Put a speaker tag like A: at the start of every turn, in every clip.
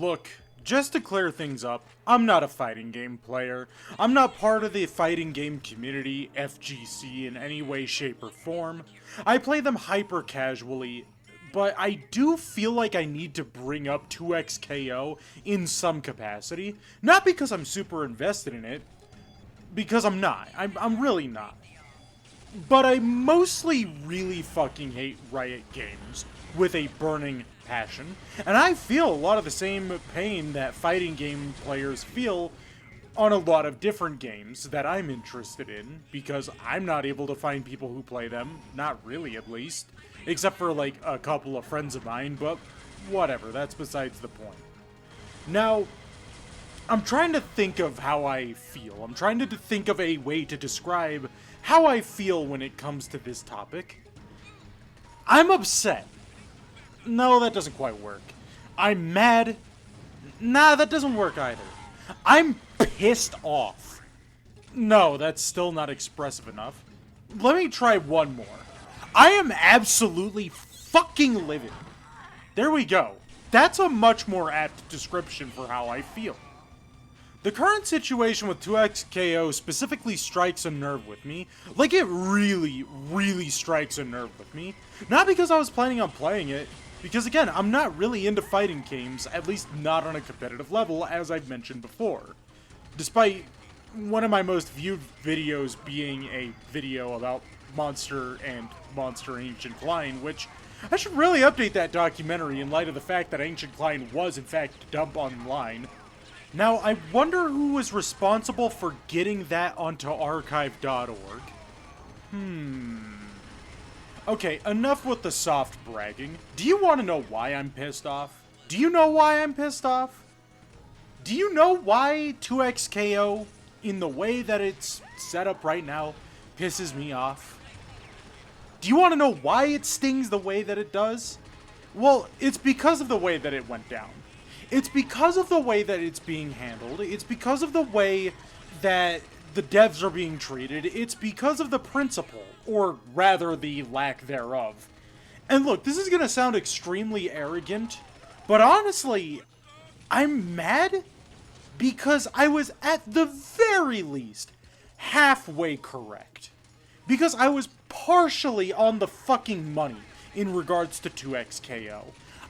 A: Look, just to clear things up, I'm not a fighting game player. I'm not part of the fighting game community, FGC, in any way, shape, or form. I play them hyper casually, but I do feel like I need to bring up 2xKO in some capacity. Not because I'm super invested in it, because I'm not. I'm really not. But I mostly really fucking hate Riot Games with a burning passion, and I feel a lot of the same pain that fighting game players feel on a lot of different games that I'm interested in, because I'm not able to find people who play them, not really at least, except for like a couple of friends of mine, but whatever, that's besides the point. Now, I'm trying to think of how I feel. I'm trying to think of a way to describe how I feel when it comes to this topic. I'm upset. No, that doesn't quite work. I'm mad. Nah, that doesn't work either. I'm pissed off. No, that's still not expressive enough. Let me try one more. I am absolutely fucking livid. There we go. That's a much more apt description for how I feel. The current situation with 2xKO specifically strikes a nerve with me. Like, it really, really strikes a nerve with me. Not because I was planning on playing it, because again, I'm not really into fighting games, at least not on a competitive level, as I've mentioned before. Despite one of my most viewed videos being a video about Monster and Monster Ancient Klein, which I should really update that documentary in light of the fact that Ancient Klein was in fact dumped online. Now, I wonder who was responsible for getting that onto archive.org. Okay, enough with the soft bragging. Do you want to know why I'm pissed off? Do you know why I'm pissed off? Do you know why 2xKO, in the way that it's set up right now, pisses me off? Do you want to know why it stings the way that it does? Well, it's because of the way that it went down. It's because of the way that it's being handled. It's because of the way that the devs are being treated. It's because of the principle, or rather the lack thereof. And look, this is going to sound extremely arrogant, but honestly, I'm mad because I was at the very least halfway correct. Because I was partially on the fucking money in regards to 2xKO.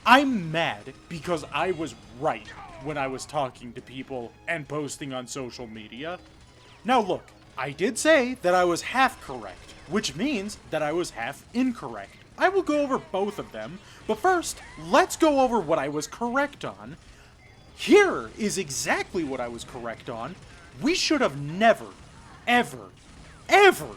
A: I'm mad because I was right when I was talking to people and posting on social media. Now look, I did say that I was half correct, which means that I was half incorrect. I will go over both of them, but first, let's go over what I was correct on. Here is exactly what I was correct on. We should have never, ever, ever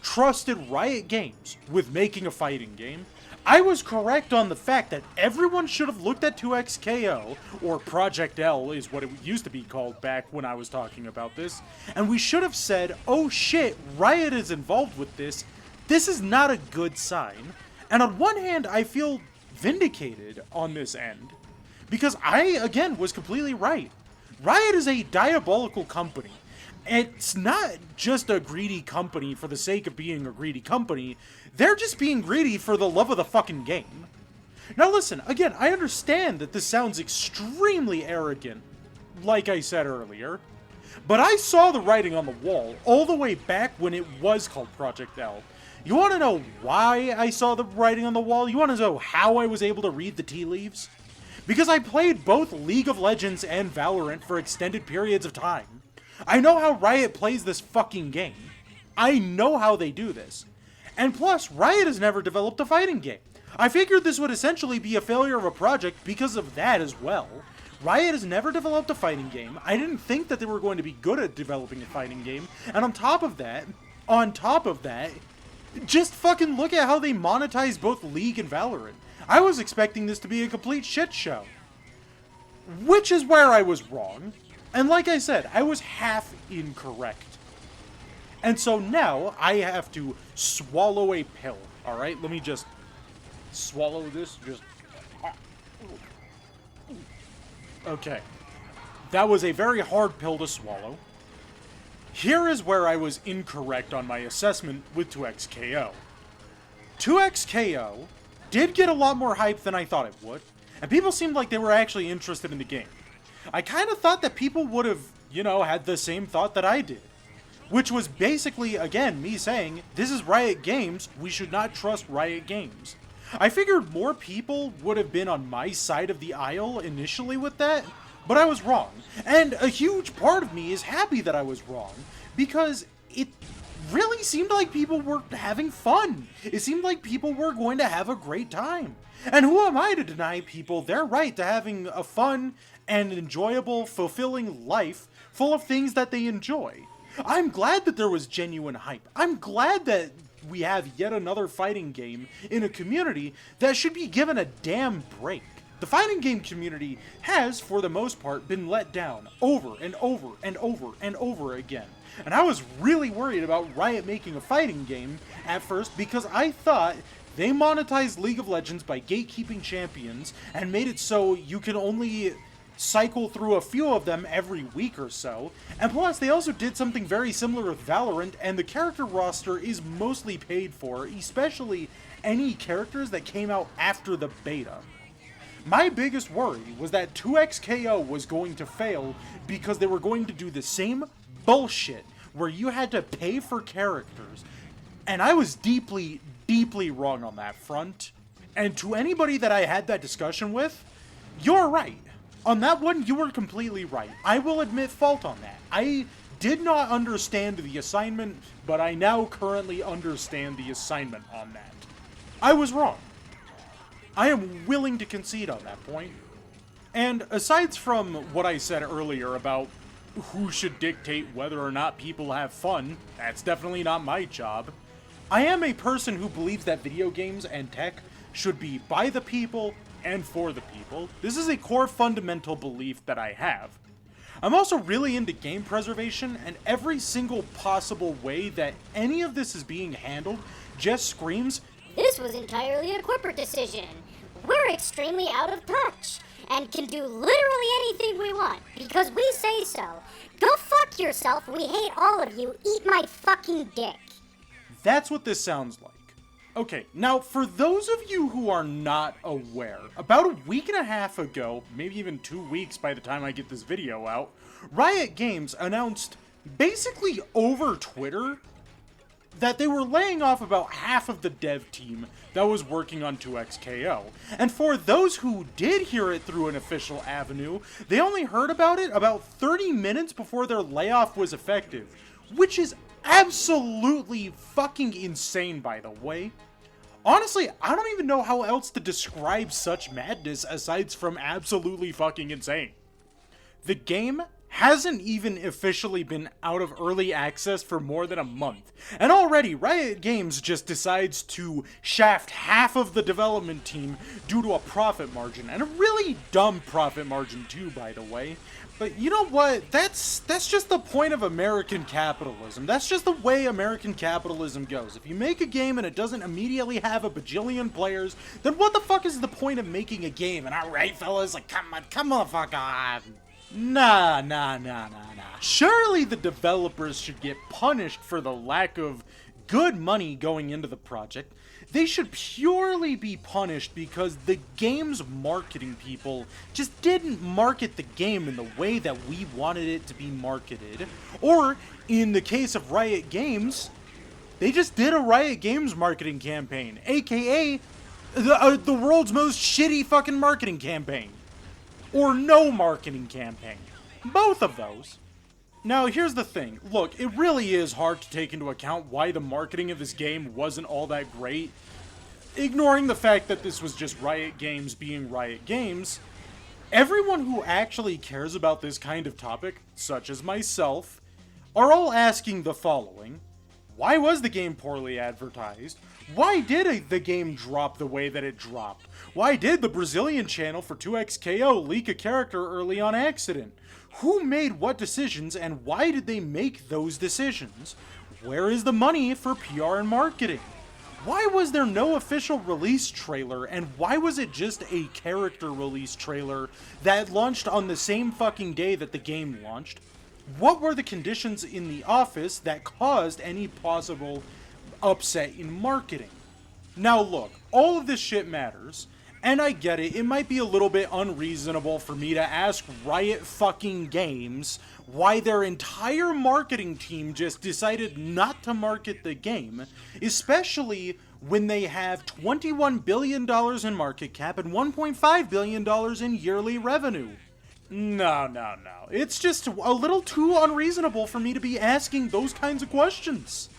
A: trusted Riot Games with making a fighting game. I was correct on the fact that everyone should have looked at 2xKO, or Project L is what it used to be called back when I was talking about this, and we should have said, oh shit, Riot is involved with this. This is not a good sign. And on one hand, I feel vindicated on this end, because I, again, was completely right. Riot is a diabolical company. It's not just a greedy company for the sake of being a greedy company. They're just being greedy for the love of the fucking game. Now listen, again, I understand that this sounds extremely arrogant, like I said earlier, but I saw the writing on the wall all the way back when it was called Project L. You want to know why I saw the writing on the wall? You want to know how I was able to read the tea leaves? Because I played both League of Legends and Valorant for extended periods of time. I know how Riot plays this fucking game. I know how they do this. And plus, Riot has never developed a fighting game. I figured this would essentially be a failure of a project because of that as well. Riot has never developed a fighting game. I didn't think that they were going to be good at developing a fighting game. And on top of that, just fucking look at how they monetize both League and Valorant. I was expecting this to be a complete shit show. Which is where I was wrong. And like I said, I was half incorrect. And so now, I have to swallow a pill, alright? Let me just swallow this, Okay. That was a very hard pill to swallow. Here is where I was incorrect on my assessment with 2xKO. 2xKO did get a lot more hype than I thought it would, and people seemed like they were actually interested in the game. I kind of thought that people would have, had the same thought that I did. Which was basically, again, me saying, this is Riot Games, we should not trust Riot Games. I figured more people would have been on my side of the aisle initially with that, but I was wrong. And a huge part of me is happy that I was wrong, because it really seemed like people were having fun. It seemed like people were going to have a great time. And who am I to deny people their right to having a fun and enjoyable, fulfilling life full of things that they enjoy? I'm glad that there was genuine hype. I'm glad that we have yet another fighting game in a community that should be given a damn break. The fighting game community has, for the most part, been let down over and over and over and over again. And I was really worried about Riot making a fighting game at first because I thought they monetized League of Legends by gatekeeping champions and made it so you can only cycle through a few of them every week or so. And plus, they also did something very similar with Valorant, and the character roster is mostly paid for, especially any characters that came out after the beta. My biggest worry was that 2XKO was going to fail because they were going to do the same bullshit where you had to pay for characters. And I was deeply, deeply wrong on that front. And to anybody that I had that discussion with, you're right. On that one, you were completely right. I will admit fault on that. I did not understand the assignment, but I now currently understand the assignment on that. I was wrong. I am willing to concede on that point. And aside from what I said earlier about who should dictate whether or not people have fun, that's definitely not my job. I am a person who believes that video games and tech should be by the people and for the people. This is a core fundamental belief that I have. I'm also really into game preservation, and every single possible way that any of this is being handled just screams,
B: "This was entirely a corporate decision. We're extremely out of touch and can do literally anything we want because we say so. Go fuck yourself. We hate all of you. Eat my fucking dick."
A: That's what this sounds like. Okay, now for those of you who are not aware, about a week and a half ago, maybe even 2 weeks by the time I get this video out, Riot Games announced, basically over Twitter, that they were laying off about half of the dev team that was working on 2XKO. And for those who did hear it through an official avenue, they only heard about it about 30 minutes before their layoff was effective, which is absolutely fucking insane, by the way. Honestly, I don't even know how else to describe such madness aside from absolutely fucking insane. The game hasn't even officially been out of early access for more than a month, and already Riot Games just decides to shaft half of the development team due to a profit margin, and a really dumb profit margin too, by the way. But you know what? That's just the point of American capitalism. That's just the way American capitalism goes. If you make a game and it doesn't immediately have a bajillion players, then what the fuck is the point of making a game? And alright, fellas, like, come on, fuck on. Nah. Surely the developers should get punished for the lack of good money going into the project. They should purely be punished because the game's marketing people just didn't market the game in the way that we wanted it to be marketed. Or, in the case of Riot Games, they just did a Riot Games marketing campaign, aka the world's most shitty fucking marketing campaign. Or no marketing campaign. Both of those. Now, here's the thing. Look, it really is hard to take into account why the marketing of this game wasn't all that great. Ignoring the fact that this was just Riot Games being Riot Games, everyone who actually cares about this kind of topic, such as myself, are all asking the following. Why was the game poorly advertised? Why did the game drop the way that it dropped? Why did the Brazilian channel for 2XKO leak a character early on accident? Who made what decisions and why did they make those decisions? Where is the money for PR and marketing? Why was there no official release trailer and why was it just a character release trailer that launched on the same fucking day that the game launched? What were the conditions in the office that caused any possible upset in marketing? Now look, all of this shit matters, And I get it, it might be a little bit unreasonable for me to ask Riot fucking Games why their entire marketing team just decided not to market the game, especially when they have $21 billion in market cap and $1.5 billion in yearly revenue. No. It's just a little too unreasonable for me to be asking those kinds of questions.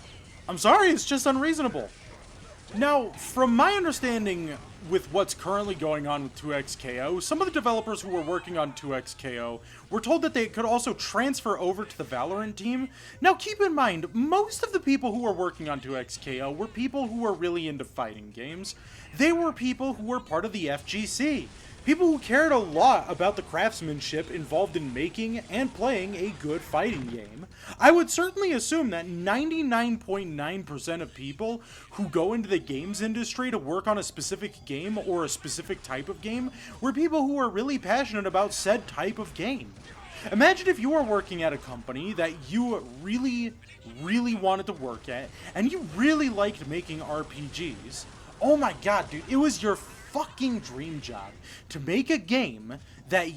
A: I'm sorry, it's just unreasonable. Now, from my understanding with what's currently going on with 2XKO, some of the developers who were working on 2XKO were told that they could also transfer over to the Valorant team. Now, keep in mind, most of the people who were working on 2XKO were people who were really into fighting games. They were people who were part of the FGC. People who cared a lot about the craftsmanship involved in making and playing a good fighting game. I would certainly assume that 99.9% of people who go into the games industry to work on a specific game or a specific type of game were people who are really passionate about said type of game. Imagine if you were working at a company that you really wanted to work at, and you really liked making RPGs. Oh my god, dude, it was your fucking dream job to make a game that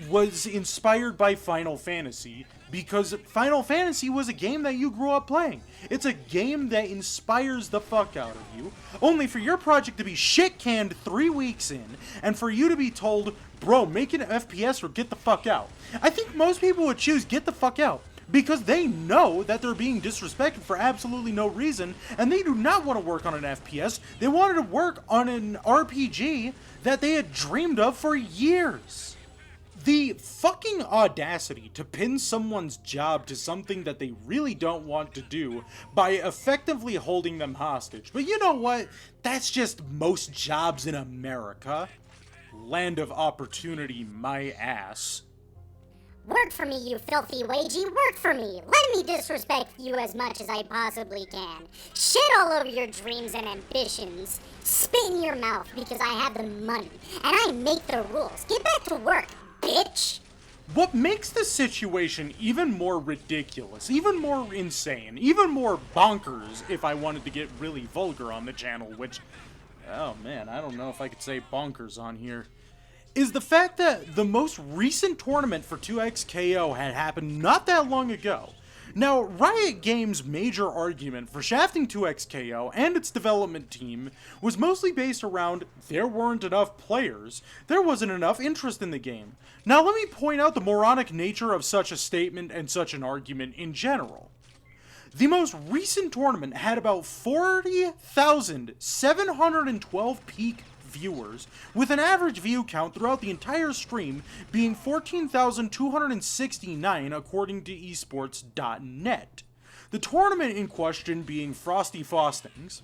A: was inspired by Final Fantasy, because Final Fantasy was a game that you grew up playing. It's a game that inspires the fuck out of you, only for your project to be shit-canned 3 weeks in, and for you to be told, bro, make an FPS or get the fuck out. I think most people would choose get the fuck out, because they know that they're being disrespected for absolutely no reason, and they do not want to work on an FPS. They wanted to work on an RPG that they had dreamed of for years. The fucking audacity to pin someone's job to something that they really don't want to do by effectively holding them hostage. But you know what? That's just most jobs in America. Land of opportunity, my ass.
B: Work for me, you filthy wagey, work for me! Let me disrespect you as much as I possibly can. Shit all over your dreams and ambitions. Spit in your mouth because I have the money, and I make the rules. Get back to work, bitch!
A: What makes the situation even more ridiculous, even more insane, even more bonkers, if I wanted to get really vulgar on the channel, which, oh man, I don't know if I could say bonkers on here, is the fact that the most recent tournament for 2XKO had happened not that long ago. Now, Riot Games' major argument for shafting 2XKO and its development team was mostly based around there weren't enough players, there wasn't enough interest in the game. Now, let me point out the moronic nature of such a statement and such an argument in general. The most recent tournament had about 40,712 peak viewers, with an average view count throughout the entire stream being 14,269 according to esports.net. The tournament in question being Frosty Faustings.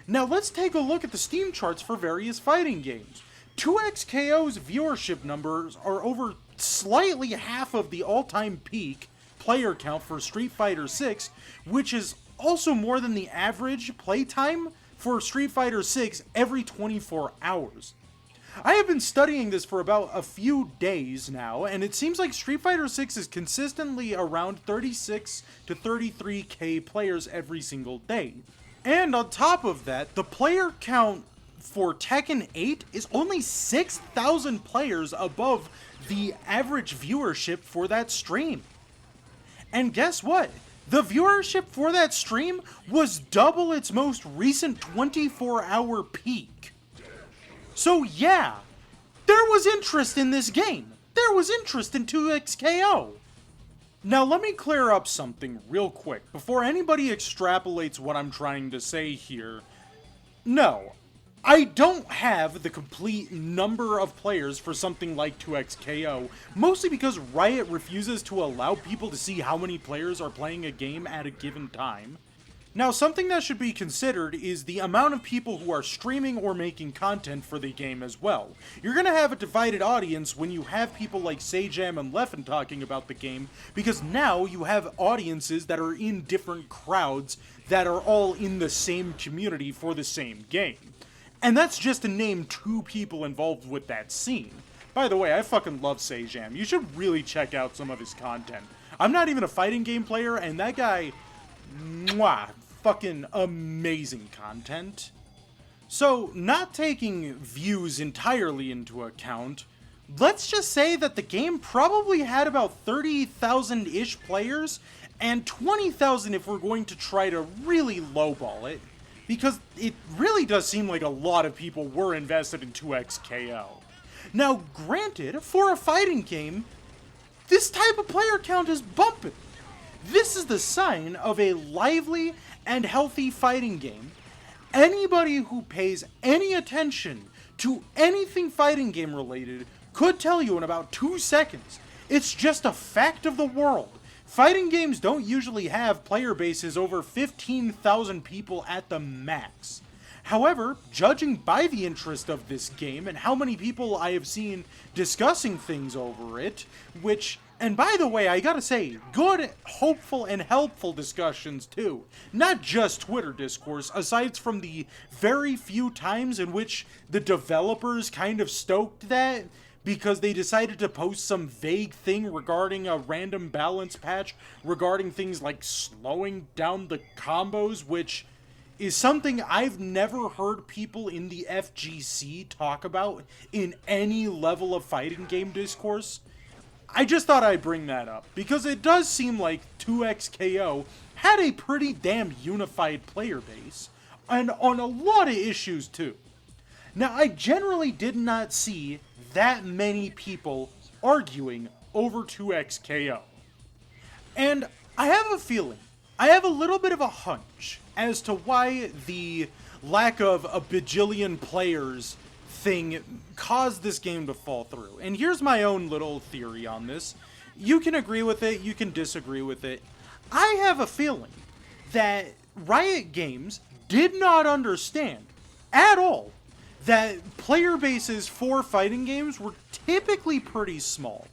A: Now let's take a look at the Steam charts for various fighting games. 2XKO's viewership numbers are over slightly half of the all-time peak player count for Street Fighter 6, which is also more than the average playtime for Street Fighter 6 every 24 hours. I have been studying this for about a few days now, and it seems like Street Fighter 6 is consistently around 36 to 33k players every single day. And on top of that, the player count for Tekken 8 is only 6,000 players above the average viewership for that stream. And guess what? The viewership for that stream was double its most recent 24-hour peak. So yeah, there was interest in this game. There was interest in 2XKO. Now let me clear up something real quick before anybody extrapolates what I'm trying to say here. No, I don't have the complete number of players for something like 2XKO, mostly because Riot refuses to allow people to see how many players are playing a game at a given time. Now, something that should be considered is the amount of people who are streaming or making content for the game as well. You're gonna have a divided audience when you have people like Sajam and Leffen talking about the game, because now you have audiences that are in different crowds that are all in the same community for the same game. And that's just to name 2 people involved with that scene. By the way, I fucking love Sajam. You should really check out some of his content. I'm not even a fighting game player, and that guy, mwah, fucking amazing content. So, not taking views entirely into account, let's just say that the game probably had about 30,000-ish players, and 20,000 if we're going to try to really lowball it, because it really does seem like a lot of people were invested in 2XKO. Now, granted, for a fighting game, this type of player count is bumping. This is the sign of a lively and healthy fighting game. Anybody who pays any attention to anything fighting game related could tell you in about 2 seconds. It's just a fact of the world. Fighting games don't usually have player bases over 15,000 people at the max. However, judging by the interest of this game and how many people I have seen discussing things over it, which, and by the way, I gotta say, good, hopeful, and helpful discussions too. Not just Twitter discourse, aside from the very few times in which the developers kind of stoked that because they decided to post some vague thing regarding a random balance patch, regarding things like slowing down the combos, which is something I've never heard people in the FGC talk about in any level of fighting game discourse. I just thought I'd bring that up, because it does seem like 2XKO had a pretty damn unified player base, and on a lot of issues too. Now, I generally did not see that many people arguing over 2XKO. And I have a feeling, I have a little bit of a hunch as to why the lack of a bajillion players thing caused this game to fall through. And here's my own little theory on this. You can agree with it, you can disagree with it. I have a feeling that Riot Games did not understand at all that player bases for fighting games were typically pretty small.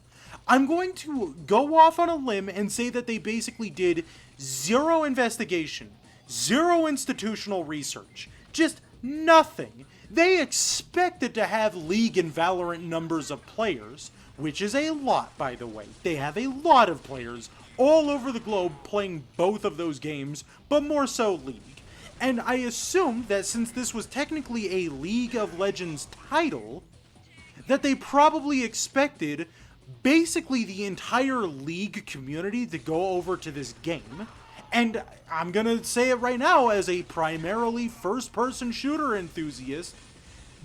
A: I'm going to go off on a limb and say that they basically did zero investigation, zero institutional research, just nothing. They expected to have League and Valorant numbers of players, which is a lot, by the way. They have a lot of players all over the globe playing both of those games, but more so League. And I assume that since this was technically a League of Legends title, that they probably expected basically the entire League community to go over to this game. And I'm gonna say it right now, as a primarily first-person shooter enthusiast,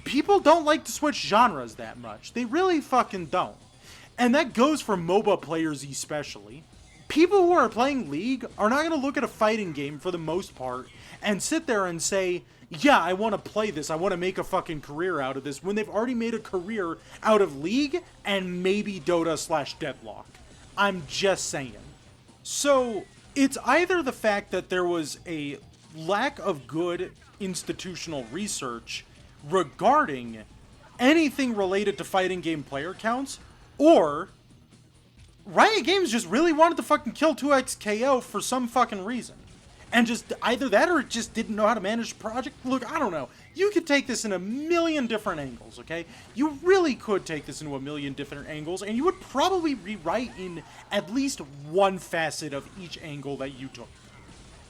A: people don't like to switch genres that much. They really fucking don't. And that goes for MOBA players especially. People who are playing League are not gonna look at a fighting game for the most part and sit there and say, yeah, I want to play this, I want to make a fucking career out of this, when they've already made a career out of League and maybe Dota/Deadlock. I'm just saying. So, it's either the fact that there was a lack of good institutional research regarding anything related to fighting game player counts, or Riot Games just really wanted to fucking kill 2XKO for some fucking reason. And just either that or it just didn't know how to manage the project. Look, I don't know. You could take this in a million different angles, okay? You really could take this into a million different angles, and you would probably rewrite in at least one facet of each angle that you took.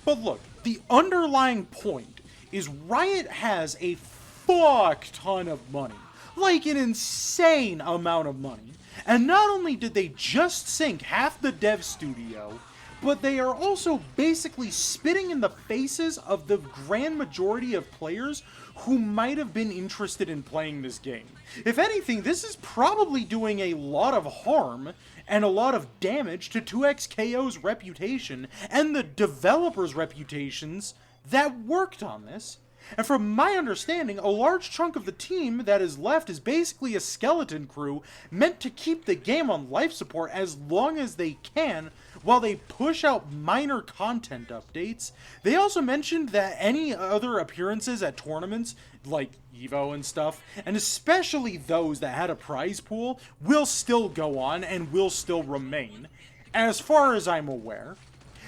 A: But look, the underlying point is Riot has a fuck ton of money. Like an insane amount of money. And not only did they just sink half the dev studio, but they are also basically spitting in the faces of the grand majority of players who might have been interested in playing this game. If anything, this is probably doing a lot of harm and a lot of damage to 2XKO's reputation and the developers' reputations that worked on this. And from my understanding, a large chunk of the team that is left is basically a skeleton crew meant to keep the game on life support as long as they can while they push out minor content updates. They also mentioned that any other appearances at tournaments, like EVO and stuff, and especially those that had a prize pool, will still go on and will still remain, as far as I'm aware.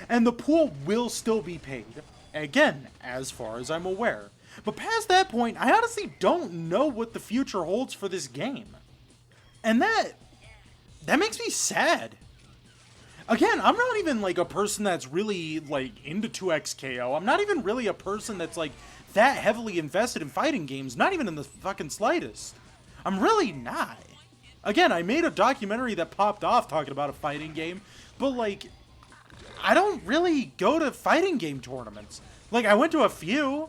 A: And the pool will still be paid. Again, as far as I'm aware. But past that point, I honestly don't know what the future holds for this game. And that makes me sad. Again, I'm not even like a person that's really like into 2XKO. I'm not even really a person that's like that heavily invested in fighting games, not even in the fucking slightest. I'm really not. Again, I made a documentary that popped off talking about a fighting game, but like, I don't really go to fighting game tournaments. Like, I went to a few.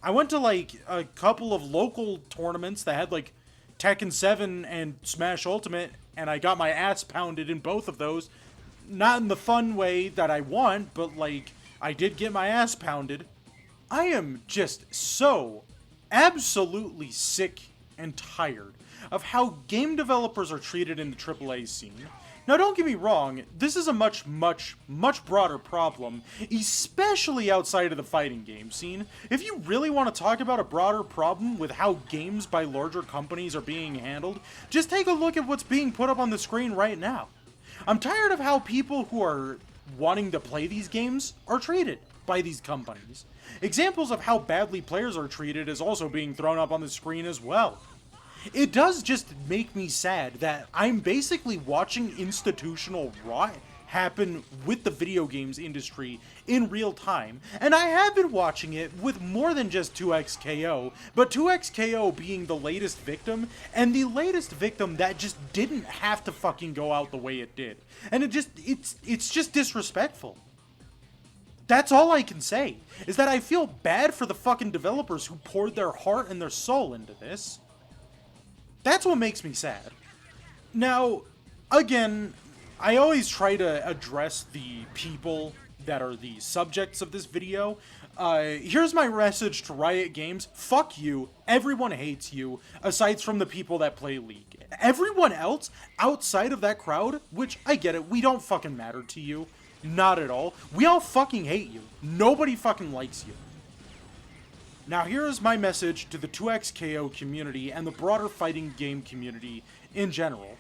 A: I went to like a couple of local tournaments that had like Tekken 7 and Smash Ultimate, and I got my ass pounded in both of those. Not in the fun way that I want, but like, I did get my ass pounded. I am just so absolutely sick and tired of how game developers are treated in the AAA scene. Now, don't get me wrong, this is a much broader problem, especially outside of the fighting game scene. If you really want to talk about a broader problem with how games by larger companies are being handled, just take a look at what's being put up on the screen right now. I'm tired of how people who are wanting to play these games are treated by these companies. Examples of how badly players are treated is also being thrown up on the screen as well. It does just make me sad that I'm basically watching institutional rot happen with the video games industry in real time, and I have been watching it with more than just 2XKO, but 2XKO being the latest victim, and the latest victim that just didn't have to fucking go out the way it did. And it's just disrespectful. That's all I can say, is that I feel bad for the fucking developers who poured their heart and their soul into this. That's what makes me sad. Now, again, I always try to address the people that are the subjects of this video. Here's my message to Riot Games. Fuck you. Everyone hates you, aside from the people that play League. Everyone else, outside of that crowd, which, I get it, we don't fucking matter to you. Not at all. We all fucking hate you. Nobody fucking likes you. Now here's my message to the 2XKO community and the broader fighting game community in general.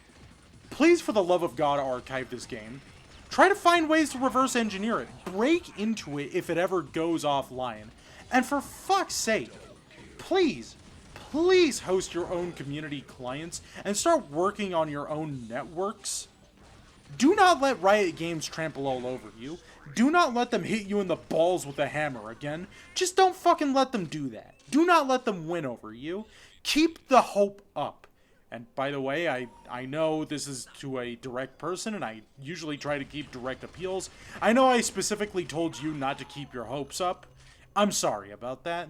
A: Please, for the love of God, archive this game. Try to find ways to reverse engineer it. Break into it if it ever goes offline. And for fuck's sake, please host your own community clients and start working on your own networks. Do not let Riot Games trample all over you. Do not let them hit you in the balls with a hammer again. Just don't fucking let them do that. Do not let them win over you. Keep the hope up. And by the way, I know this is to a direct person, and I usually try to keep direct appeals. I know I specifically told you not to keep your hopes up. I'm sorry about that.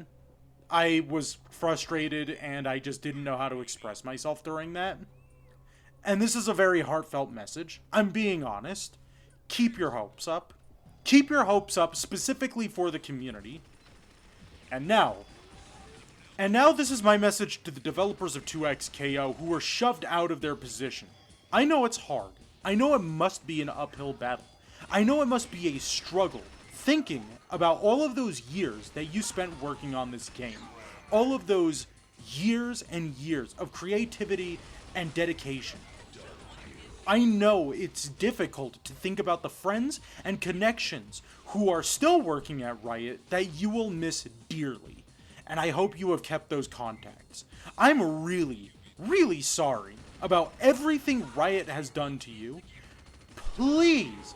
A: I was frustrated, and I just didn't know how to express myself during that. And this is a very heartfelt message. I'm being honest. Keep your hopes up. Keep your hopes up specifically for the community. And now this is my message to the developers of 2XKO who were shoved out of their position. I know it's hard. I know it must be an uphill battle. I know it must be a struggle thinking about all of those years that you spent working on this game. All of those years and years of creativity and dedication. I know it's difficult to think about the friends and connections who are still working at Riot that you will miss dearly, and I hope you have kept those contacts. I'm really sorry about everything Riot has done to you. Please,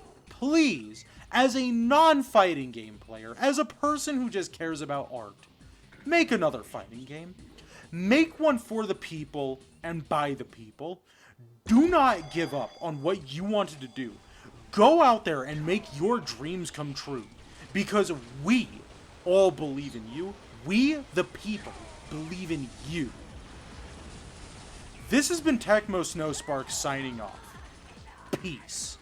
A: as a non-fighting game player, as a person who just cares about art, make another fighting game. Make one for the people and by the people. Do not give up on what you wanted to do. Go out there and make your dreams come true. Because we all believe in you. We, the people, believe in you. This has been Techmo Snowspark signing off. Peace.